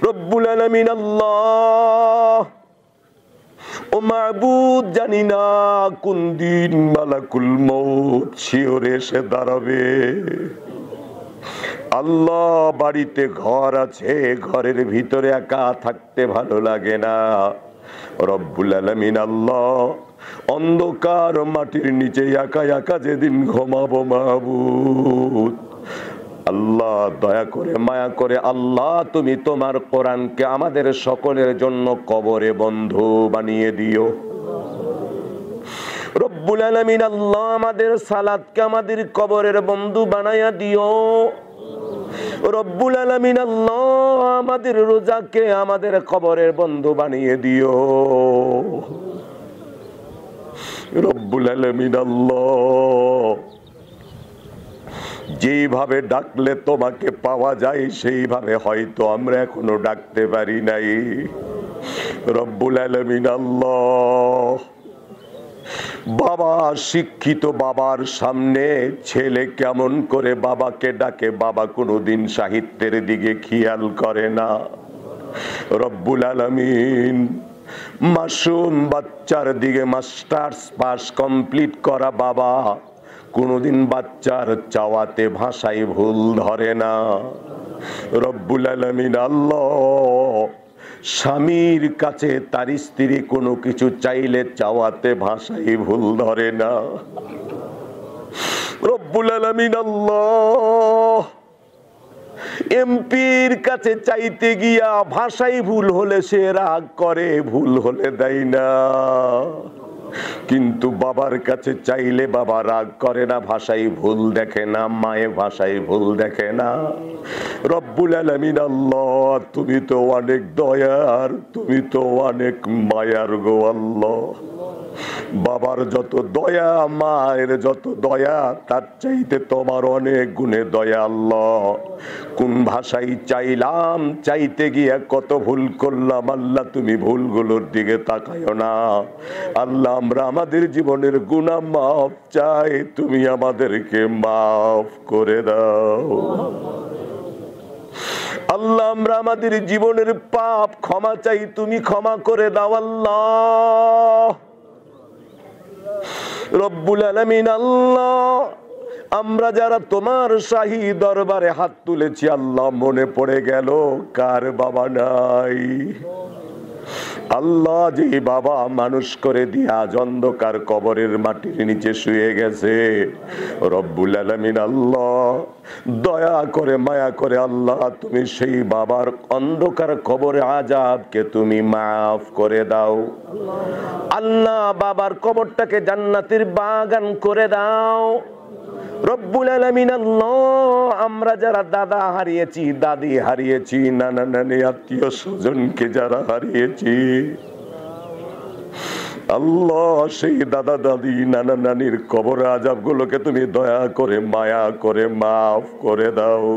রব্বুল আলামিন আল্লাহ, ও মাবুদ, জানি না কোন দিন মালাকুল মউত শিওরে এসে দাঁড়াবে। আল্লাহ, বাড়িতে ঘর আছে, ঘরের ভিতরে একা থাকতে ভালো লাগে না। রব্বুল আলামিন আল্লাহ, অন্ধকার মাটির নিচে একা একা যেদিন ঘুমাবো মাবুদ, আল্লাহ দয়া করে মায়া করে আল্লাহ তুমি তোমার কোরআনকে আমাদের সকলের জন্য কবরে বন্ধু বানিয়ে দিও। রব্বুল আলামিন আল্লাহ, আমাদের সালাতকে আমাদের কবরের বন্ধু বানায়া দিও। রব্বুল আলামিন আল্লাহ, আমাদের রোজাকে আমাদের কবরের বন্ধু বানিয়ে দিও। রব্বুল আলামিন আল্লাহ, যেইভাবে ডাকলে তোমাকে পাওয়া যায় সেইভাবে হয়তো আমরা এখনো ডাকতে পারি নাই। রব্বুল আলামিন আল্লাহ, বাবা শিক্ষিত বাবার সামনে ছেলে কেমন করে বাবাকে ডাকে, বাবা কোনোদিন সাহিত্যের দিকে খেয়াল করে না। রব্বুল আলামিন, মাসুম বাচ্চার দিকে মাস্টার্স পাস কমপ্লিট করা বাবা কোনোদিন বাচ্চার চাওয়াতে ভাষায় ভুল ধরে না। রব্বুল আলামিন আল্লাহ, স্বামীর কাছে তার স্ত্রী কোনো কিছু চাইলে চাওয়াতে ভাষায় ভুল ধরে না। রব্বুল আলামিন আল্লাহ, এমপির কাছে চাইতে গিয়া ভাষায় ভুল হলে সে রাগ করে, ভুল হলে দেয় না, কিন্তু বাবার কাছে চাইলে বাবা রাগ করে না, ভাষায় ভুল দেখে না, মায়ের ভাষায় ভুল দেখে না। রব্বুল আলামিন আল্লাহ, তুমি তো অনেক দয়ার, তুমি তো অনেক মায়ার গো আল্লাহ। বাবার যত দয়া, মায়ের যত দয়া, তার চাইতে তোমার অনেক গুণে দয়া আল্লাহ। কোন ভাষায় চাইলাম, চাইতে গিয়ে কত ভুল করলাম আল্লাহ, তুমি ভুলগুলোর দিকে তাকায়ো না আল্লাহ। আমরা আমাদের জীবনের গুনাহ মাফ চাই, তুমি আমাদেরকে মাফ করে দাও আল্লাহ। আমরা আমাদের জীবনের পাপ ক্ষমা চাই, তুমি ক্ষমা করে দাও আল্লাহ। রব্বুল আলামিন আল্লাহ, আমরা যারা তোমার শাহী দরবারে হাত তুলেছি আল্লাহ, মনে পড়ে গেল কার বাবা নাই আল্লাহ। যে বাবা মানুষ করে দিয়ে আজ অন্ধকার কবরের মাটির নিচে শুয়ে গেছে, রব্বুল আলামিন আল্লাহ, দয়া করে মায়া করে আল্লাহ তুমি সেই বাবার অন্ধকার কবরে আযাবকে তুমি মাফ করে দাও আল্লাহ। বাবার কবরটাকে জান্নাতের বাগান করে দাও রব্বুল আলামিন আল্লাহ। আমরা যারা দাদা হারিয়েছি, দাদি হারিয়েছি, নানা নানি আত্মীয় স্বজনকে যারা হারিয়েছি আল্লাহ, সেই দাদা দাদি নানা নানির কবর আযাব গুলোকে তুমি দয়া করে মায়া করে মাফ করে দাও।